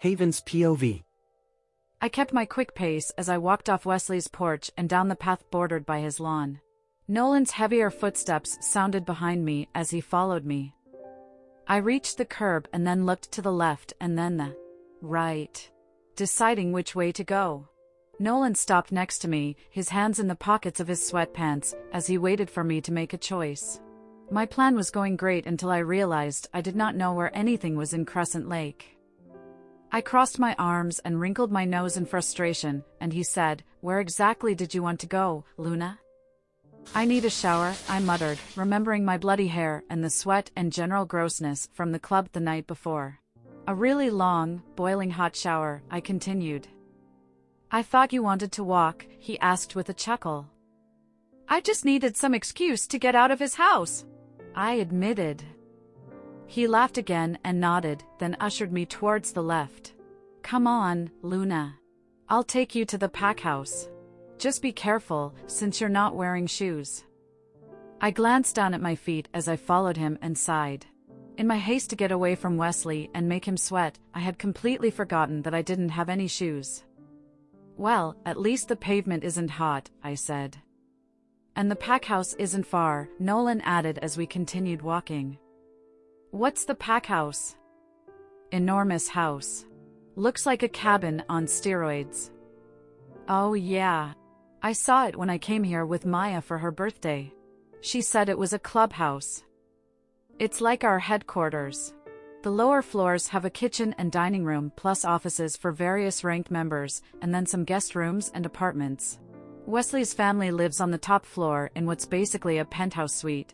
Haven's POV. I kept my quick pace as I walked off Wesley's porch and down the path bordered by his lawn. Nolan's heavier footsteps sounded behind me as he followed me. I reached the curb and then looked to the left and then the right, deciding which way to go. Nolan stopped next to me, his hands in the pockets of his sweatpants, as he waited for me to make a choice. My plan was going great until I realized I did not know where anything was in Crescent Lake. I crossed my arms and wrinkled my nose in frustration, and he said, "Where exactly did you want to go, Luna?" "I need a shower," I muttered, remembering my bloody hair and the sweat and general grossness from the club the night before. "A really long, boiling hot shower," I continued. "I thought you wanted to walk," he asked with a chuckle. "I just needed some excuse to get out of his house," I admitted. He laughed again and nodded, then ushered me towards the left. "Come on, Luna. I'll take you to the pack house. Just be careful, since you're not wearing shoes." I glanced down at my feet as I followed him and sighed. In my haste to get away from Wesley and make him sweat, I had completely forgotten that I didn't have any shoes. "Well, at least the pavement isn't hot," I said. "And the pack house isn't far," Nolan added as we continued walking. "What's the pack house?" "Enormous house. Looks like a cabin on steroids." "Oh yeah. I saw it when I came here with Maya for her birthday. She said it was a clubhouse. It's like our headquarters. The lower floors have a kitchen and dining room plus offices for various ranked members, and then some guest rooms and apartments. Wesley's family lives on the top floor in what's basically a penthouse suite."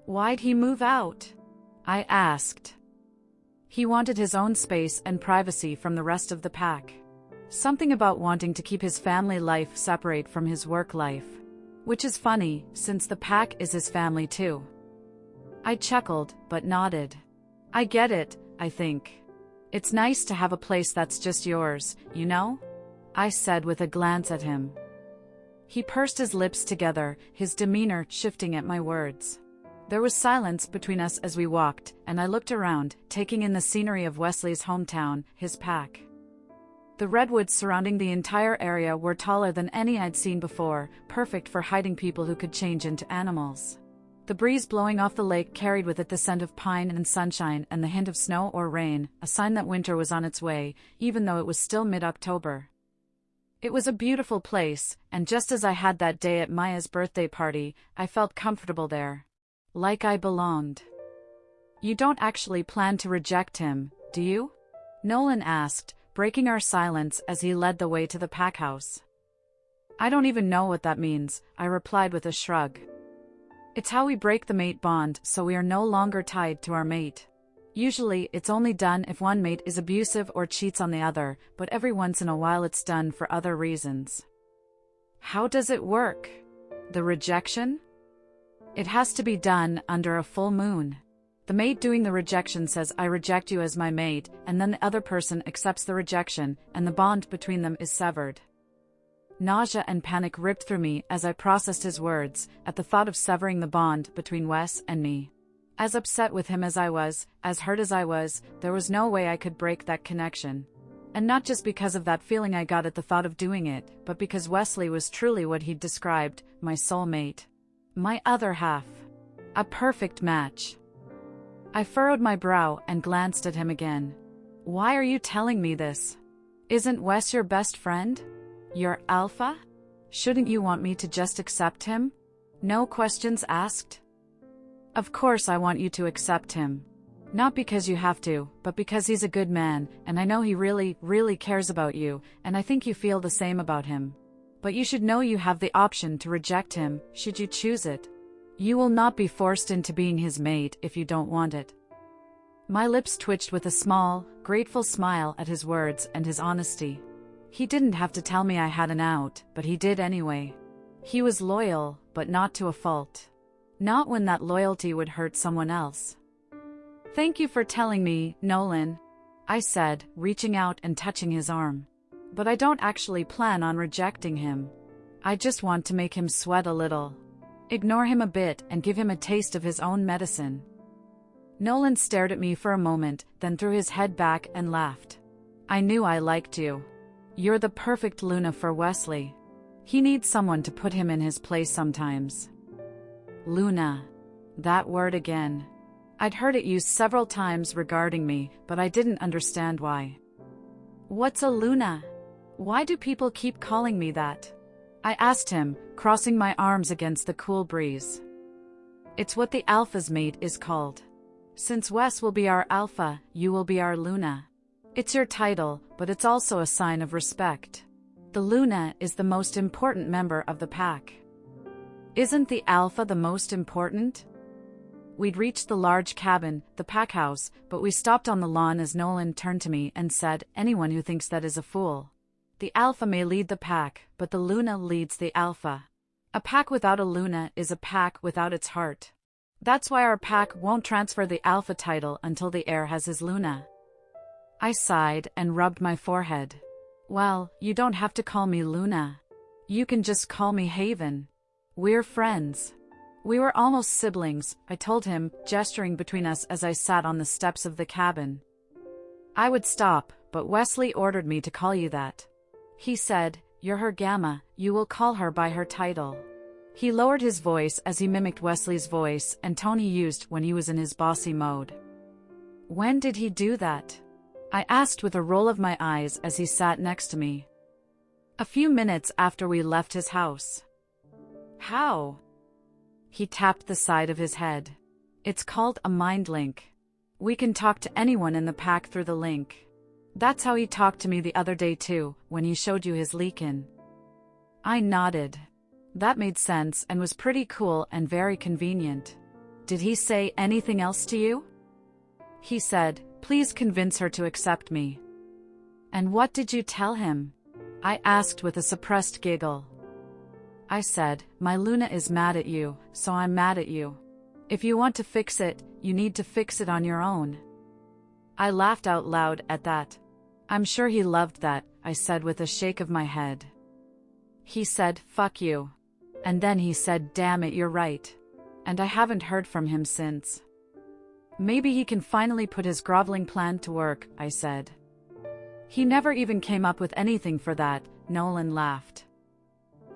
"Why'd he move out?" I asked. "He wanted his own space and privacy from the rest of the pack. Something about wanting to keep his family life separate from his work life. Which is funny, since the pack is his family too." I chuckled, but nodded. "I get it, I think. It's nice to have a place that's just yours, you know?" I said with a glance at him. He pursed his lips together, his demeanor shifting at my words. There was silence between us as we walked, and I looked around, taking in the scenery of Wesley's hometown, his pack. The redwoods surrounding the entire area were taller than any I'd seen before, perfect for hiding people who could change into animals. The breeze blowing off the lake carried with it the scent of pine and sunshine and the hint of snow or rain, a sign that winter was on its way, even though it was still mid-October. It was a beautiful place, and just as I had that day at Maya's birthday party, I felt comfortable there. Like I belonged. "You don't actually plan to reject him, do you?" Nolan asked, breaking our silence as he led the way to the pack house. "I don't even know what that means," I replied with a shrug. "It's how we break the mate bond so we are no longer tied to our mate. Usually it's only done if one mate is abusive or cheats on the other, but every once in a while it's done for other reasons." "How does it work? The rejection?" "It has to be done under a full moon. The mate doing the rejection says, 'I reject you as my mate,' and then the other person accepts the rejection, and the bond between them is severed." Nausea and panic ripped through me as I processed his words, at the thought of severing the bond between Wes and me. As upset with him as I was, as hurt as I was, there was no way I could break that connection. And not just because of that feeling I got at the thought of doing it, but because Wesley was truly what he'd described, my soulmate. My other half. A perfect match. I furrowed my brow and glanced at him again. "Why are you telling me this? Isn't Wes your best friend? Your alpha? Shouldn't you want me to just accept him? No questions asked?" "Of course I want you to accept him. Not because you have to, but because he's a good man, and I know he really, really cares about you, and I think you feel the same about him. But you should know you have the option to reject him, should you choose it. You will not be forced into being his mate if you don't want it." My lips twitched with a small, grateful smile at his words and his honesty. He didn't have to tell me I had an out, but he did anyway. He was loyal, but not to a fault. Not when that loyalty would hurt someone else. "Thank you for telling me, Nolan," I said, reaching out and touching his arm. "But I don't actually plan on rejecting him. I just want to make him sweat a little. Ignore him a bit and give him a taste of his own medicine." Nolan stared at me for a moment, then threw his head back and laughed. I knew I liked you. You're the perfect Luna for Wesley. He needs someone to put him in his place sometimes. Luna. That word again. I'd heard it used several times regarding me, but I didn't understand why. What's a Luna? Why do people keep calling me that? I asked him, crossing my arms against the cool breeze. It's what the Alpha's mate is called. Since Wes will be our Alpha, you will be our Luna. It's your title, but it's also a sign of respect. The Luna is the most important member of the pack. Isn't the Alpha the most important? We'd reached the large cabin, the pack house, but we stopped on the lawn as Nolan turned to me and said, anyone who thinks that is a fool. The Alpha may lead the pack, but the Luna leads the Alpha. A pack without a Luna is a pack without its heart. That's why our pack won't transfer the Alpha title until the heir has his Luna. I sighed and rubbed my forehead. Well, you don't have to call me Luna. You can just call me Haven. We're friends. We were almost siblings, I told him, gesturing between us as I sat on the steps of the cabin. I would stop, but Wesley ordered me to call you that. He said, you're her Gamma, you will call her by her title. He lowered his voice as he mimicked Wesley's voice and tone he used when he was in his bossy mode. When did he do that? I asked with a roll of my eyes as he sat next to me. A few minutes after we left his house. How? He tapped the side of his head. It's called a mind link. We can talk to anyone in the pack through the link. That's how he talked to me the other day too, when he showed you his leak-in. I nodded. That made sense and was pretty cool and very convenient. Did he say anything else to you? He said, please convince her to accept me. And what did you tell him? I asked with a suppressed giggle. I said, my Luna is mad at you, so I'm mad at you. If you want to fix it, you need to fix it on your own. I laughed out loud at that. I'm sure he loved that, I said with a shake of my head. He said, fuck you. And then he said, damn it, you're right. And I haven't heard from him since. Maybe he can finally put his groveling plan to work, I said. He never even came up with anything for that, Nolan laughed.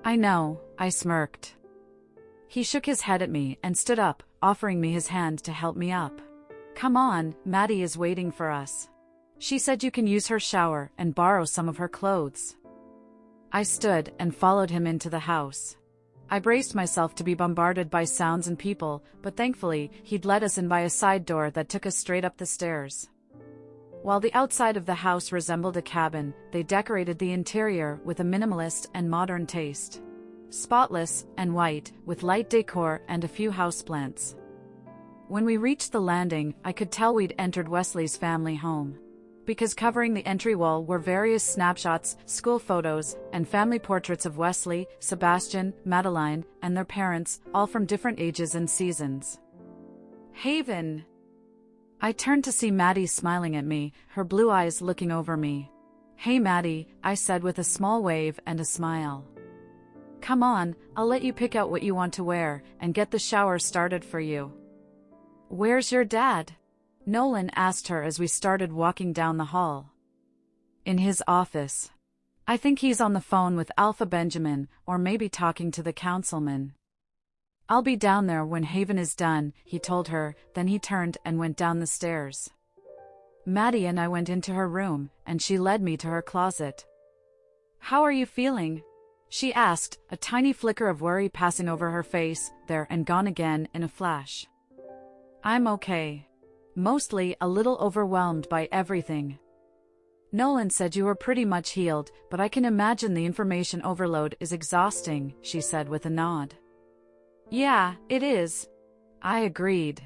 I know, I smirked. He shook his head at me and stood up, offering me his hand to help me up. Come on, Maddie is waiting for us. She said you can use her shower and borrow some of her clothes. I stood and followed him into the house. I braced myself to be bombarded by sounds and people, but thankfully, he'd led us in by a side door that took us straight up the stairs. While the outside of the house resembled a cabin, they decorated the interior with a minimalist and modern taste. Spotless and white, with light decor and a few houseplants. When we reached the landing, I could tell we'd entered Wesley's family home. Because covering the entry wall were various snapshots, school photos, and family portraits of Wesley, Sebastian, Madeline, and their parents, all from different ages and seasons. Haven! I turned to see Maddie smiling at me, her blue eyes looking over me. Hey Maddie, I said with a small wave and a smile. Come on, I'll let you pick out what you want to wear, and get the shower started for you. Where's your dad? Nolan asked her as we started walking down the hall. In his office. I think he's on the phone with Alpha Benjamin, or maybe talking to the councilman. I'll be down there when Haven is done, he told her, then he turned and went down the stairs. Maddie and I went into her room, and she led me to her closet. How are you feeling? She asked, a tiny flicker of worry passing over her face, there and gone again in a flash. I'm okay. Mostly a little overwhelmed by everything. Nolan said you were pretty much healed, but I can imagine the information overload is exhausting, she said with a nod. Yeah, it is. I agreed.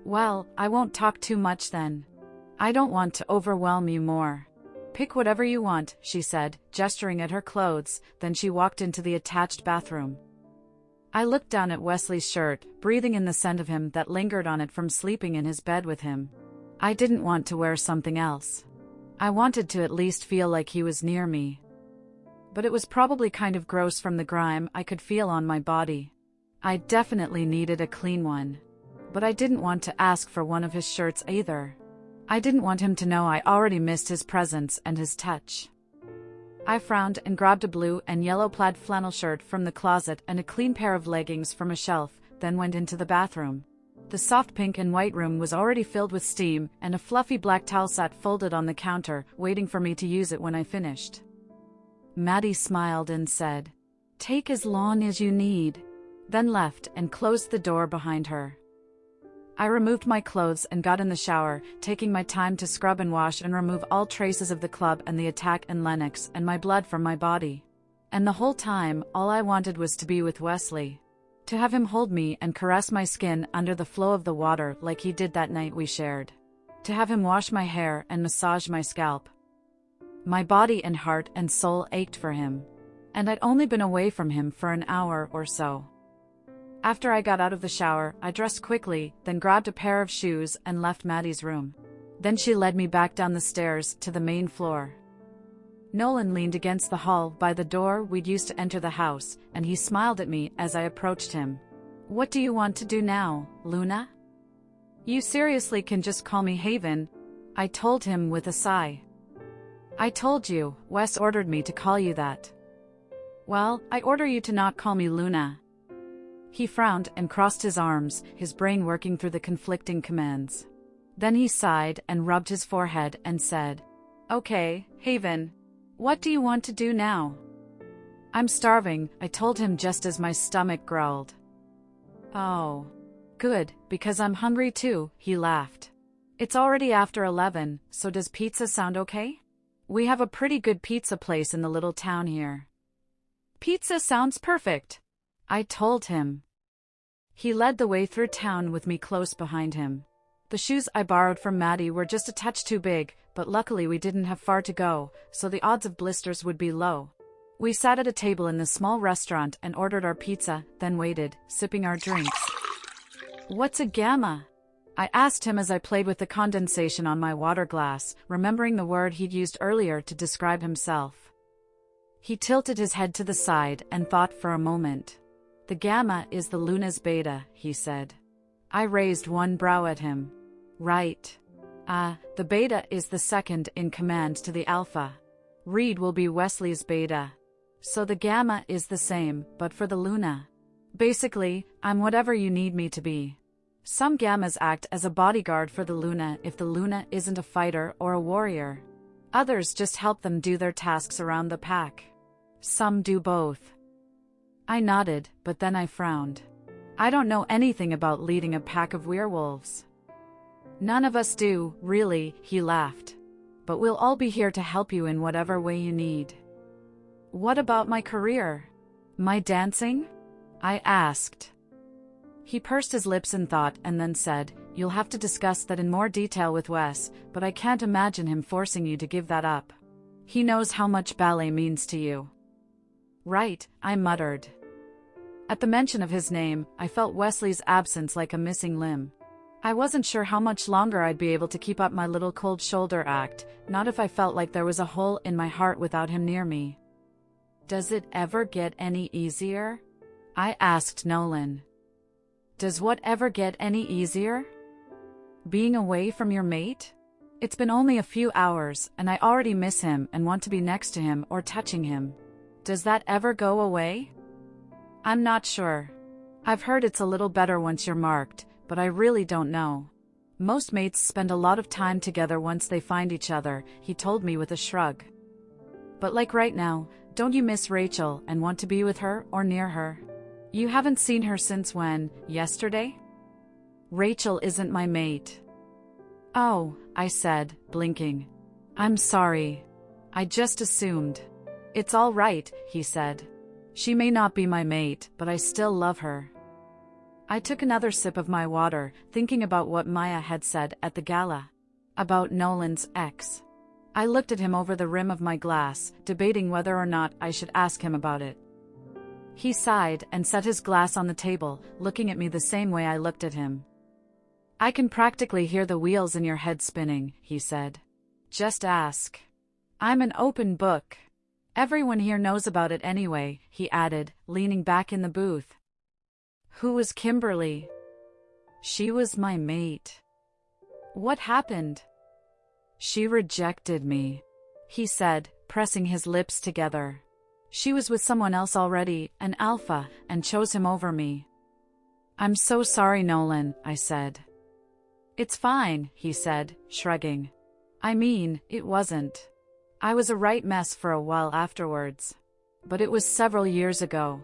Well, I won't talk too much then. I don't want to overwhelm you more. Pick whatever you want, she said, gesturing at her clothes, then she walked into the attached bathroom. I looked down at Wesley's shirt, breathing in the scent of him that lingered on it from sleeping in his bed with him. I didn't want to wear something else. I wanted to at least feel like he was near me. But it was probably kind of gross from the grime I could feel on my body. I definitely needed a clean one. But I didn't want to ask for one of his shirts either. I didn't want him to know I already missed his presence and his touch. I frowned and grabbed a blue and yellow plaid flannel shirt from the closet and a clean pair of leggings from a shelf, then went into the bathroom. The soft pink and white room was already filled with steam, and a fluffy black towel sat folded on the counter, waiting for me to use it when I finished. Maddie smiled and said, "Take as long as you need," then left and closed the door behind her. I removed my clothes and got in the shower, taking my time to scrub and wash and remove all traces of the club and the attack and Lennox and my blood from my body. And the whole time, all I wanted was to be with Wesley. To have him hold me and caress my skin under the flow of the water like he did that night we shared. To have him wash my hair and massage my scalp. My body and heart and soul ached for him. And I'd only been away from him for an hour or so. After I got out of the shower, I dressed quickly, then grabbed a pair of shoes and left Maddie's room. Then she led me back down the stairs to the main floor. Nolan leaned against the hall by the door we'd used to enter the house, and he smiled at me as I approached him. "What do you want to do now, Luna?" "You seriously can just call me Haven," I told him with a sigh. "I told you, Wes ordered me to call you that." "Well, I order you to not call me Luna." He frowned and crossed his arms, his brain working through the conflicting commands. Then he sighed and rubbed his forehead and said, "Okay, Haven. What do you want to do now?" "I'm starving," I told him just as my stomach growled. "Oh. Good, because I'm hungry too," he laughed. "It's already after 11, so does pizza sound okay? We have a pretty good pizza place in the little town here." "Pizza sounds perfect," I told him. He led the way through town with me close behind him. The shoes I borrowed from Maddie were just a touch too big, but luckily we didn't have far to go, so the odds of blisters would be low. We sat at a table in the small restaurant and ordered our pizza, then waited, sipping our drinks. "What's a gamma?" I asked him as I played with the condensation on my water glass, remembering the word he'd used earlier to describe himself. He tilted his head to the side and thought for a moment. "The gamma is the Luna's beta," he said. I raised one brow at him. "Right. The beta is the second in command to the alpha. Reed will be Wesley's beta. So the gamma is the same, but for the Luna. Basically, I'm whatever you need me to be. Some gammas act as a bodyguard for the Luna if the Luna isn't a fighter or a warrior. Others just help them do their tasks around the pack. Some do both." I nodded, but then I frowned. I don't know anything about leading a pack of werewolves. "None of us do, really," he laughed. "But we'll all be here to help you in whatever way you need." "What about my career? My dancing?" I asked. He pursed his lips in thought and then said, "You'll have to discuss that in more detail with Wes, but I can't imagine him forcing you to give that up. He knows how much ballet means to you." "Right," I muttered. At the mention of his name, I felt Wesley's absence like a missing limb. I wasn't sure how much longer I'd be able to keep up my little cold shoulder act, not if I felt like there was a hole in my heart without him near me. "Does it ever get any easier?" I asked Nolan. "Does what ever get any easier?" "Being away from your mate? It's been only a few hours, and I already miss him and want to be next to him or touching him. Does that ever go away?" "I'm not sure. I've heard it's a little better once you're marked, but I really don't know. Most mates spend a lot of time together once they find each other," he told me with a shrug. "But like right now, don't you miss Rachel and want to be with her or near her? You haven't seen her since when, yesterday?" "Rachel isn't my mate." "Oh," I said, blinking. "I'm sorry. I just assumed." "It's all right," he said. "She may not be my mate, but I still love her." I took another sip of my water, thinking about what Maya had said at the gala. About Nolan's ex. I looked at him over the rim of my glass, debating whether or not I should ask him about it. He sighed and set his glass on the table, looking at me the same way I looked at him. "I can practically hear the wheels in your head spinning," he said. "Just ask. I'm an open book. Everyone here knows about it anyway," he added, leaning back in the booth. "Who was Kimberly?" "She was my mate." "What happened?" She rejected me, he said, pressing his lips together. She was with someone else already, an alpha, and chose him over me. I'm so sorry, Nolan, I said. It's fine, he said, shrugging. I mean, it wasn't. I was a right mess for a while afterwards. But it was several years ago.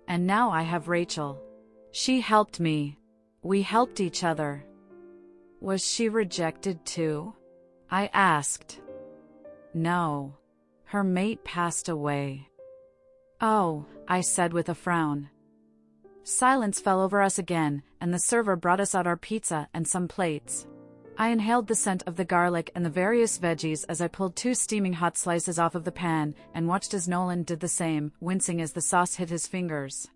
And now I have Rachel. She helped me. We helped each other. Was she rejected too? I asked. No. Her mate passed away. Oh, I said with a frown. Silence fell over us again, and the server brought us out our pizza and some plates. I inhaled the scent of the garlic and the various veggies as I pulled 2 steaming hot slices off of the pan and watched as Nolan did the same, wincing as the sauce hit his fingers.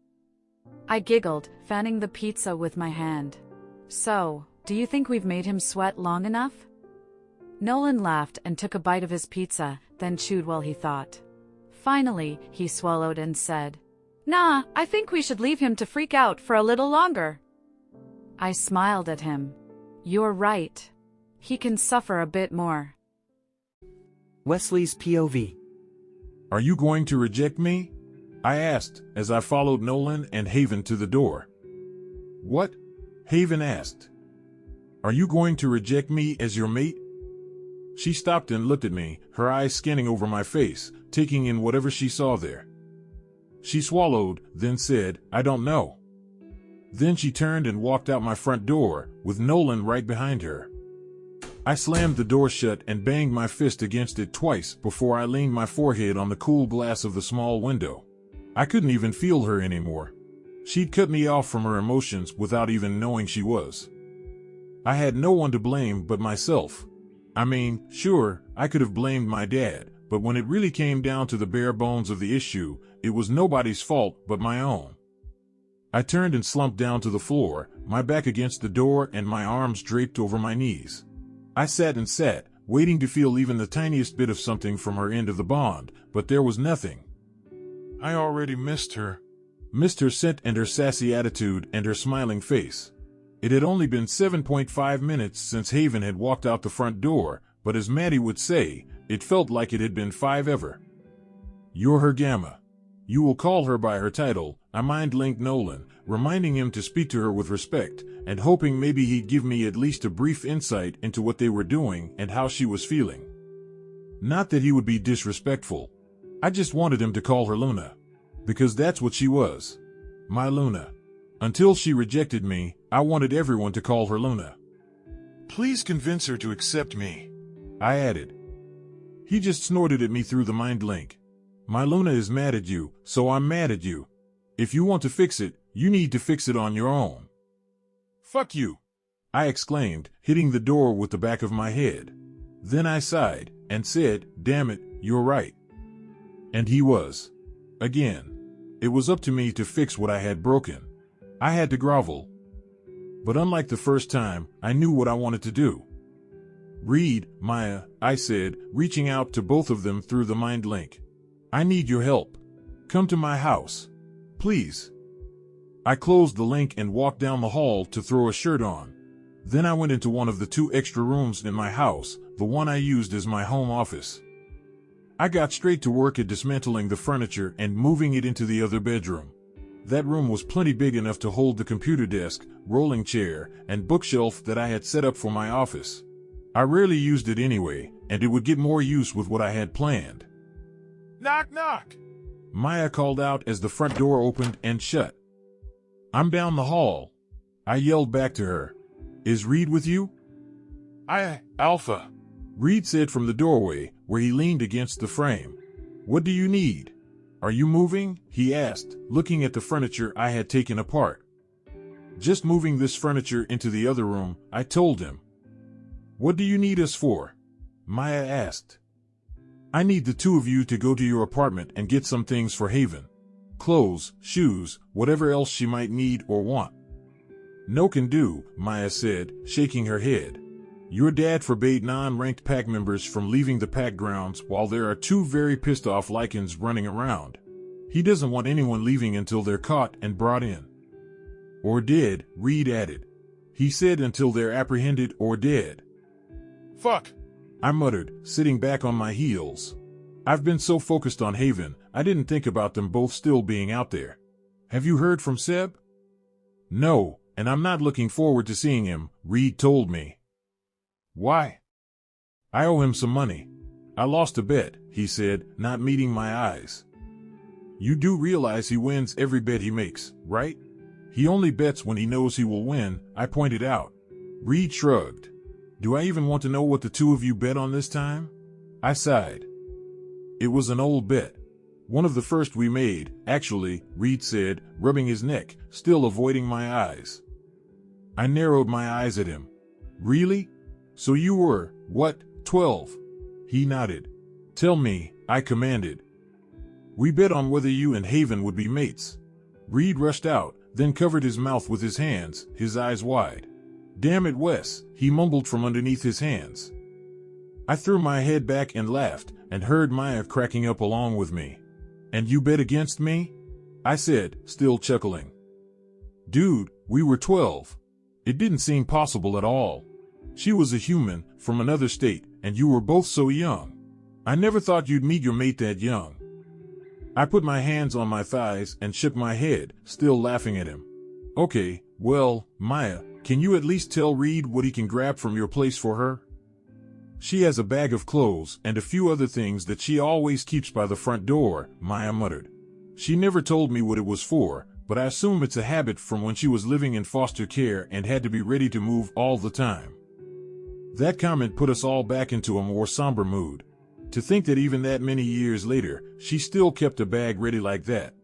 I giggled, fanning the pizza with my hand. So, do you think we've made him sweat long enough? Nolan laughed and took a bite of his pizza, then chewed while he thought. Finally, he swallowed and said, Nah, I think we should leave him to freak out for a little longer. I smiled at him. You're right. He can suffer a bit more. Wesley's POV. Are you going to reject me? I asked, as I followed Nolan and Haven to the door. What? Haven asked. Are you going to reject me as your mate? She stopped and looked at me, her eyes scanning over my face, taking in whatever she saw there. She swallowed, then said, I don't know. Then she turned and walked out my front door, with Nolan right behind her. I slammed the door shut and banged my fist against it twice before I leaned my forehead on the cool glass of the small window. I couldn't even feel her anymore. She'd cut me off from her emotions without even knowing she was. I had no one to blame but myself. I mean, sure, I could have blamed my dad, but when it really came down to the bare bones of the issue, it was nobody's fault but my own. I turned and slumped down to the floor, my back against the door and my arms draped over my knees. I sat and sat, waiting to feel even the tiniest bit of something from her end of the bond, but there was nothing. I already missed her. Missed her scent and her sassy attitude and her smiling face. It had only been 7.5 minutes since Haven had walked out the front door, but as Maddie would say, it felt like it had been 5 ever. You're her Gamma. You will call her by her title, I mind-linked Nolan, reminding him to speak to her with respect, and hoping maybe he'd give me at least a brief insight into what they were doing and how she was feeling. Not that he would be disrespectful. I just wanted him to call her Luna. Because that's what she was. My Luna. Until she rejected me, I wanted everyone to call her Luna. Please convince her to accept me, I added. He just snorted at me through the mind link. My Luna is mad at you, so I'm mad at you. If you want to fix it, you need to fix it on your own. Fuck you, I exclaimed, hitting the door with the back of my head. Then I sighed, and said, damn it, you're right. And he was. Again. It was up to me to fix what I had broken. I had to grovel. But unlike the first time, I knew what I wanted to do. Reed, Maya, I said, reaching out to both of them through the mind link. I need your help. Come to my house. Please. I closed the link and walked down the hall to throw a shirt on. Then I went into one of the 2 extra rooms in my house, the one I used as my home office. I got straight to work at dismantling the furniture and moving it into the other bedroom. That room was plenty big enough to hold the computer desk, rolling chair, and bookshelf that I had set up for my office. I rarely used it anyway, and it would get more use with what I had planned. Knock, knock! Maya called out as the front door opened and shut. I'm down the hall. I yelled back to her. Is Reed with you? Alpha. Reed said from the doorway, where he leaned against the frame. What do you need? Are you moving? He asked, looking at the furniture I had taken apart. Just moving this furniture into the other room, I told him. What do you need us for? Maya asked. I need the 2 of you to go to your apartment and get some things for Haven. Clothes, shoes, whatever else she might need or want. No can do, Maya said, shaking her head. Your dad forbade non-ranked pack members from leaving the pack grounds while there are 2 very pissed off Lycans running around. He doesn't want anyone leaving until they're caught and brought in. Or dead, Reed added. He said until they're apprehended or dead. Fuck! I muttered, sitting back on my heels. I've been so focused on Haven, I didn't think about them both still being out there. Have you heard from Seb? No, and I'm not looking forward to seeing him, Reed told me. Why? I owe him some money. I lost a bet, he said, not meeting my eyes. You do realize he wins every bet he makes, right? He only bets when he knows he will win, I pointed out. Reed shrugged. Do I even want to know what the two of you bet on this time? I sighed. It was an old bet. One of the first we made, actually, Reed said, rubbing his neck, still avoiding my eyes. I narrowed my eyes at him. Really? So you were, what, 12? He nodded. Tell me, I commanded. We bet on whether you and Haven would be mates. Reed rushed out, then covered his mouth with his hands, his eyes wide. Damn it, Wes, he mumbled from underneath his hands. I threw my head back and laughed, and heard Maya cracking up along with me. And you bet against me? I said, still chuckling. Dude, we were 12. It didn't seem possible at all. She was a human, from another state, and you were both so young. I never thought you'd meet your mate that young. I put my hands on my thighs and shook my head, still laughing at him. Okay, well, Maya, can you at least tell Reed what he can grab from your place for her? She has a bag of clothes and a few other things that she always keeps by the front door, Maya muttered. She never told me what it was for, but I assume it's a habit from when she was living in foster care and had to be ready to move all the time. That comment put us all back into a more somber mood. To think that even that many years later, she still kept a bag ready like that.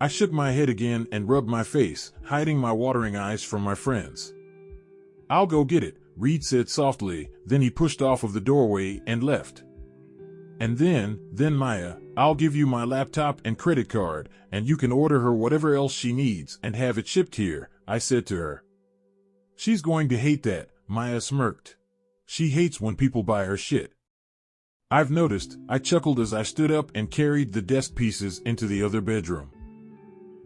I shook my head again and rubbed my face, hiding my watering eyes from my friends. I'll go get it, Reed said softly, then he pushed off of the doorway and left. And then Maya, I'll give you my laptop and credit card, and you can order her whatever else she needs and have it shipped here, I said to her. She's going to hate that, Maya smirked. She hates when people buy her shit. I've noticed, I chuckled as I stood up and carried the desk pieces into the other bedroom.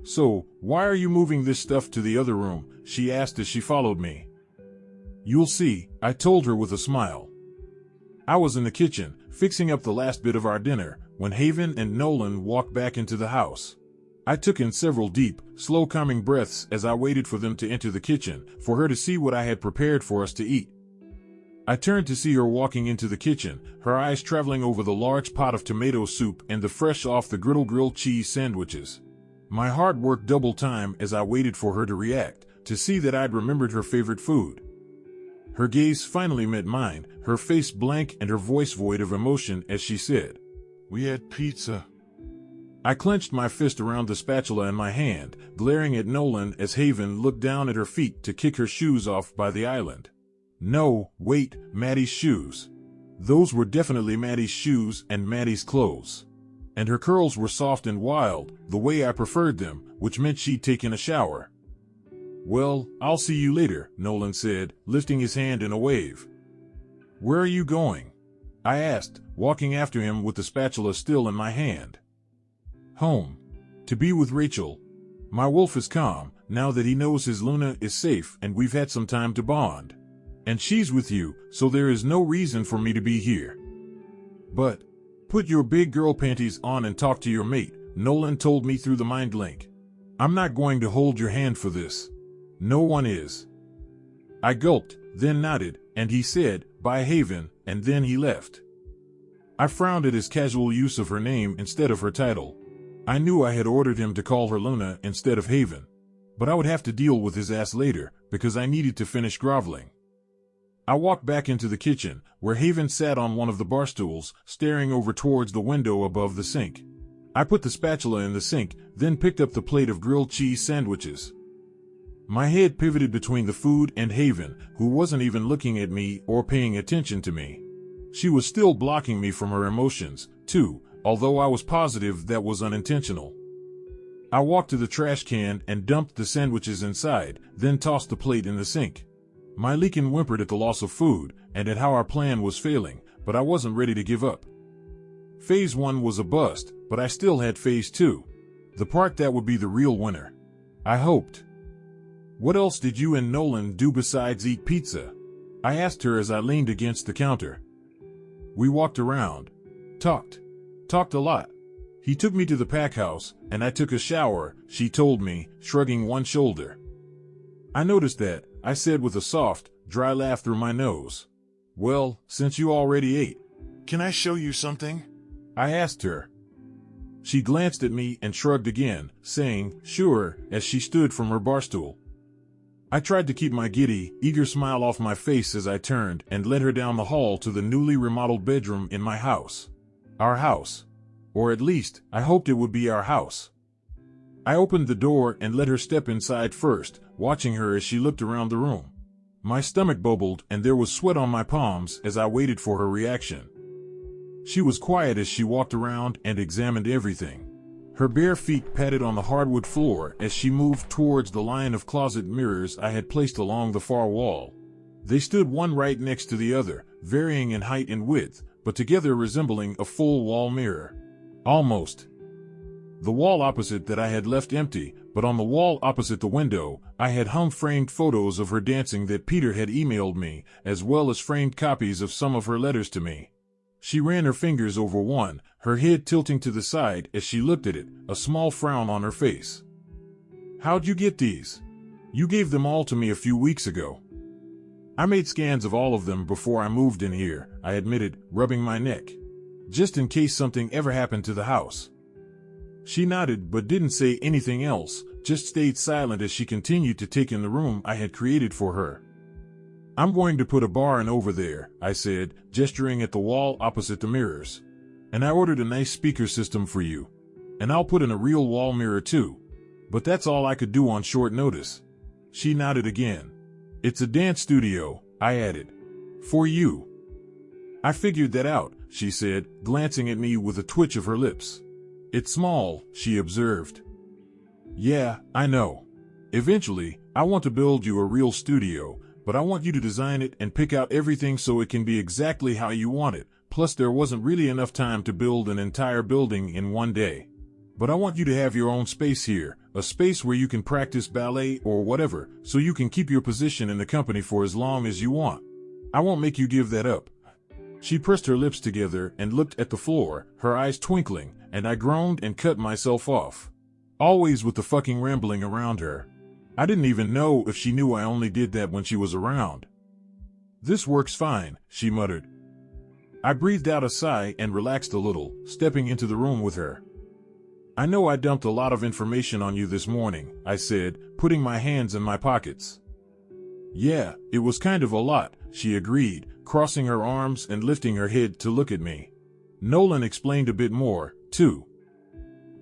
So, why are you moving this stuff to the other room? She asked as she followed me. You'll see, I told her with a smile. I was in the kitchen, fixing up the last bit of our dinner, when Haven and Nolan walked back into the house. I took in several deep, slow calming breaths as I waited for them to enter the kitchen, for her to see what I had prepared for us to eat. I turned to see her walking into the kitchen, her eyes traveling over the large pot of tomato soup and the fresh off the griddle grilled cheese sandwiches. My heart worked double time as I waited for her to react, to see that I'd remembered her favorite food. Her gaze finally met mine, her face blank and her voice void of emotion as she said, "We had pizza." I clenched my fist around the spatula in my hand, glaring at Nolan as Haven looked down at her feet to kick her shoes off by the island. No, wait, Maddie's shoes. Those were definitely Maddie's shoes and Maddie's clothes. And her curls were soft and wild, the way I preferred them, which meant she'd taken a shower. Well, I'll see you later, Nolan said, lifting his hand in a wave. Where are you going? I asked, walking after him with the spatula still in my hand. Home. To be with Rachel. My wolf is calm, now that he knows his Luna is safe and we've had some time to bond. And she's with you, so there is no reason for me to be here. But, put your big girl panties on and talk to your mate, Nolan told me through the mind link. I'm not going to hold your hand for this. No one is. I gulped, then nodded, and he said, "Bye, Haven," and then he left. I frowned at his casual use of her name instead of her title. I knew I had ordered him to call her Luna instead of Haven. But I would have to deal with his ass later, because I needed to finish groveling. I walked back into the kitchen, where Haven sat on one of the bar stools, staring over towards the window above the sink. I put the spatula in the sink, then picked up the plate of grilled cheese sandwiches. My head pivoted between the food and Haven, who wasn't even looking at me or paying attention to me. She was still blocking me from her emotions, too, although I was positive that was unintentional. I walked to the trash can and dumped the sandwiches inside, then tossed the plate in the sink. My leakin whimpered at the loss of food and at how our plan was failing, but I wasn't ready to give up. Phase 1 was a bust, but I still had Phase 2. The part that would be the real winner. I hoped. What else did you and Nolan do besides eat pizza? I asked her as I leaned against the counter. We walked around. Talked a lot. He took me to the pack house, and I took a shower, she told me, shrugging one shoulder. I noticed that, I said with a soft, dry laugh through my nose. Well, since you already ate, can I show you something? I asked her. She glanced at me and shrugged again, saying, sure, as she stood from her barstool. I tried to keep my giddy, eager smile off my face as I turned and led her down the hall to the newly remodeled bedroom in my house. Our house. Or at least, I hoped it would be our house. I opened the door and let her step inside first, watching her as she looked around the room. My stomach bubbled and there was sweat on my palms as I waited for her reaction. She was quiet as she walked around and examined everything. Her bare feet patted on the hardwood floor as she moved towards the line of closet mirrors I had placed along the far wall. They stood one right next to the other, varying in height and width, but together resembling a full wall mirror. Almost. The wall opposite that I had left empty, but on the wall opposite the window, I had hung framed photos of her dancing that Peter had emailed me, as well as framed copies of some of her letters to me. She ran her fingers over one, her head tilting to the side as she looked at it, a small frown on her face. How'd you get these? You gave them all to me a few weeks ago. I made scans of all of them before I moved in here, I admitted, rubbing my neck. Just in case something ever happened to the house. She nodded but didn't say anything else, just stayed silent as she continued to take in the room I had created for her. I'm going to put a bar in over there, I said, gesturing at the wall opposite the mirrors. And I ordered a nice speaker system for you. And I'll put in a real wall mirror too. But that's all I could do on short notice. She nodded again. It's a dance studio, I added. For you. I figured that out, she said, glancing at me with a twitch of her lips. It's small, she observed. Yeah, I know. Eventually, I want to build you a real studio, but I want you to design it and pick out everything so it can be exactly how you want it. Plus there wasn't really enough time to build an entire building in one day. But I want you to have your own space here, a space where you can practice ballet or whatever, so you can keep your position in the company for as long as you want. I won't make you give that up. She pressed her lips together and looked at the floor, her eyes twinkling, and I groaned and cut myself off. Always with the fucking rambling around her. I didn't even know if she knew I only did that when she was around. This works fine, she muttered. I breathed out a sigh and relaxed a little, stepping into the room with her. I know I dumped a lot of information on you this morning, I said, putting my hands in my pockets. Yeah, it was kind of a lot, she agreed, crossing her arms and lifting her head to look at me. Nolan explained a bit more, too.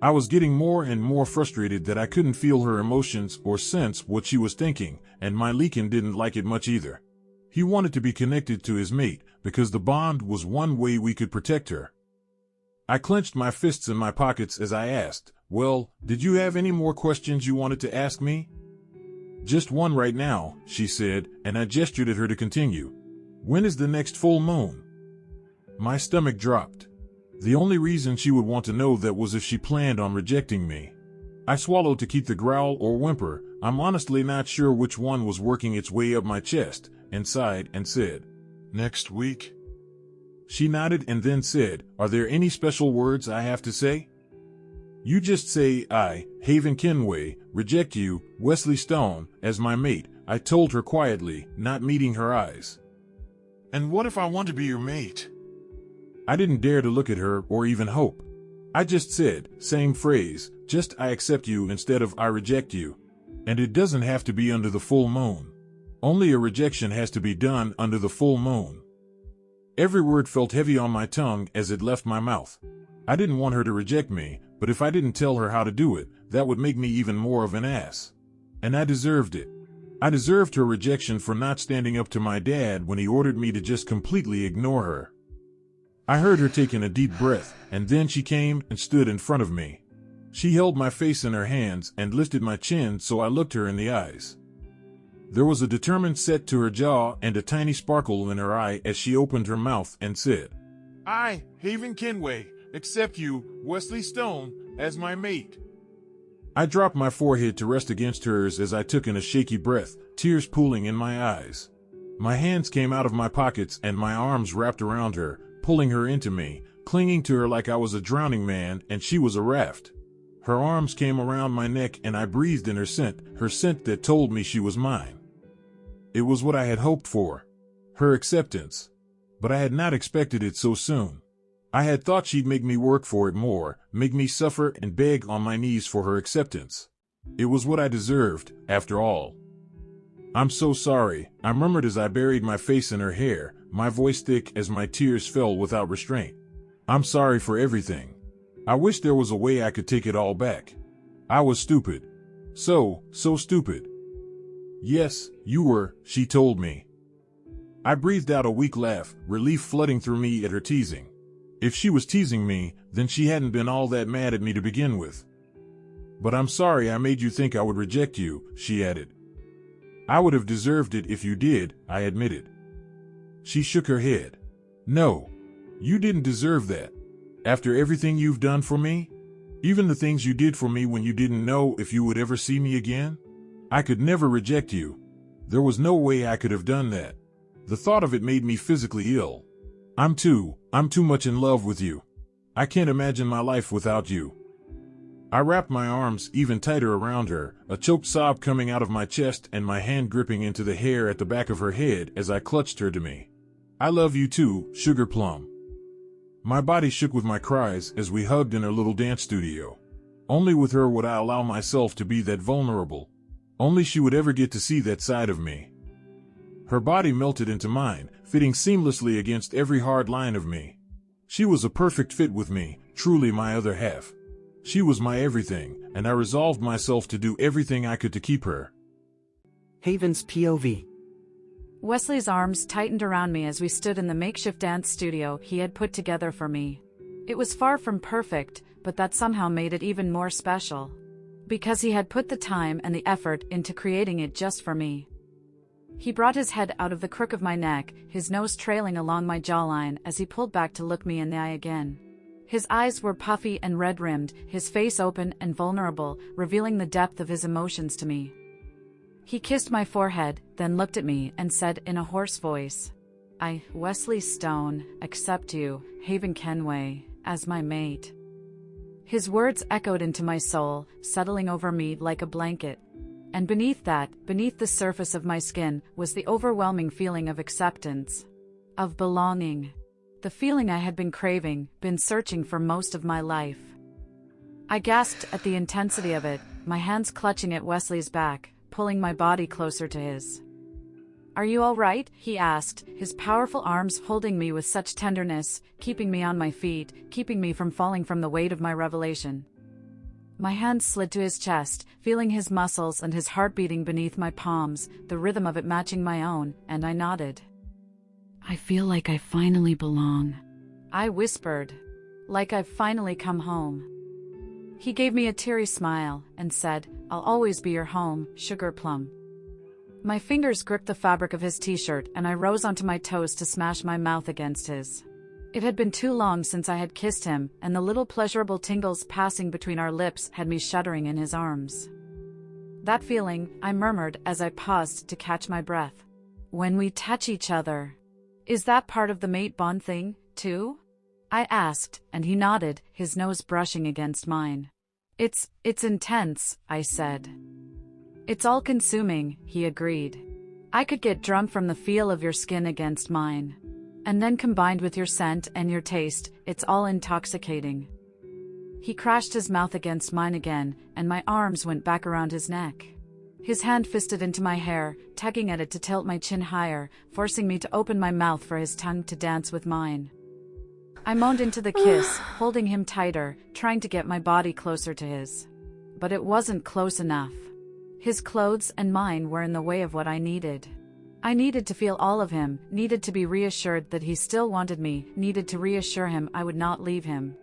I was getting more and more frustrated that I couldn't feel her emotions or sense what she was thinking, and my Leakin didn't like it much either. He wanted to be connected to his mate, because the bond was one way we could protect her. I clenched my fists in my pockets as I asked, well, did you have any more questions you wanted to ask me? Just one right now, she said, and I gestured at her to continue. When is the next full moon? My stomach dropped. The only reason she would want to know that was if she planned on rejecting me. I swallowed to keep the growl or whimper, I'm honestly not sure which one was working its way up my chest, and sighed and said, next week? She nodded and then said, are there any special words I have to say? You just say I, Haven Kenway, reject you, Wesley Stone, as my mate, I told her quietly, not meeting her eyes. And what if I want to be your mate? I didn't dare to look at her or even hope. I just said, same phrase, just I accept you instead of I reject you. And it doesn't have to be under the full moon. Only a rejection has to be done under the full moon. Every word felt heavy on my tongue as it left my mouth. I didn't want her to reject me, but if I didn't tell her how to do it, that would make me even more of an ass. And I deserved it. I deserved her rejection for not standing up to my dad when he ordered me to just completely ignore her. I heard her taking a deep breath, and then she came and stood in front of me. She held my face in her hands and lifted my chin so I looked her in the eyes. There was a determined set to her jaw and a tiny sparkle in her eye as she opened her mouth and said, I, Haven Kenway, accept you, Wesley Stone, as my mate. I dropped my forehead to rest against hers as I took in a shaky breath, tears pooling in my eyes. My hands came out of my pockets and my arms wrapped around her, pulling her into me, clinging to her like I was a drowning man and she was a raft. Her arms came around my neck and I breathed in her scent that told me she was mine. It was what I had hoped for. Her acceptance. But I had not expected it so soon. I had thought she'd make me work for it more, make me suffer and beg on my knees for her acceptance. It was what I deserved, after all. "I'm so sorry," I murmured as I buried my face in her hair, my voice thick as my tears fell without restraint. "I'm sorry for everything. I wish there was a way I could take it all back. I was stupid. So stupid." "Yes, you were," she told me. I breathed out a weak laugh, relief flooding through me at her teasing. If she was teasing me, then she hadn't been all that mad at me to begin with. "But I'm sorry I made you think I would reject you," she added. "I would have deserved it if you did," I admitted. She shook her head. "No, you didn't deserve that. After everything you've done for me? Even the things you did for me when you didn't know if you would ever see me again? I could never reject you. There was no way I could have done that. The thought of it made me physically ill. I'm too much in love with you. I can't imagine my life without you." I wrapped my arms even tighter around her, a choked sob coming out of my chest and my hand gripping into the hair at the back of her head as I clutched her to me. "I love you too, Sugar Plum." My body shook with my cries as we hugged in her little dance studio. Only with her would I allow myself to be that vulnerable. Only she would ever get to see that side of me. Her body melted into mine, fitting seamlessly against every hard line of me. She was a perfect fit with me, truly my other half. She was my everything, and I resolved myself to do everything I could to keep her. Haven's POV. Wesley's arms tightened around me as we stood in the makeshift dance studio he had put together for me. It was far from perfect, but that somehow made it even more special. Because he had put the time and the effort into creating it just for me. He brought his head out of the crook of my neck, his nose trailing along my jawline as he pulled back to look me in the eye again. His eyes were puffy and red-rimmed, his face open and vulnerable, revealing the depth of his emotions to me. He kissed my forehead, then looked at me and said in a hoarse voice, "I, Wesley Stone, accept you, Haven Kenway, as my mate." His words echoed into my soul, settling over me like a blanket. And beneath the surface of my skin, was the overwhelming feeling of acceptance. Of belonging. The feeling I had been craving, been searching for most of my life. I gasped at the intensity of it, my hands clutching at Wesley's back, pulling my body closer to his. "Are you all right?" he asked, his powerful arms holding me with such tenderness, keeping me on my feet, keeping me from falling from the weight of my revelation. My hand slid to his chest, feeling his muscles and his heart beating beneath my palms, the rhythm of it matching my own, and I nodded. "I feel like I finally belong," I whispered. "Like I've finally come home." He gave me a teary smile and said, "I'll always be your home, Sugar Plum." My fingers gripped the fabric of his t-shirt and I rose onto my toes to smash my mouth against his. It had been too long since I had kissed him, and the little pleasurable tingles passing between our lips had me shuddering in his arms. "That feeling," I murmured as I paused to catch my breath. "When we touch each other. Is that part of the mate bond thing, too?" I asked, and he nodded, his nose brushing against mine. It's intense," I said. "It's all-consuming," he agreed. "I could get drunk from the feel of your skin against mine. And then combined with your scent and your taste, it's all intoxicating." He crashed his mouth against mine again, and my arms went back around his neck. His hand fisted into my hair, tugging at it to tilt my chin higher, forcing me to open my mouth for his tongue to dance with mine. I moaned into the kiss, holding him tighter, trying to get my body closer to his. But it wasn't close enough. His clothes and mine were in the way of what I needed. I needed to feel all of him, needed to be reassured that he still wanted me, needed to reassure him I would not leave him.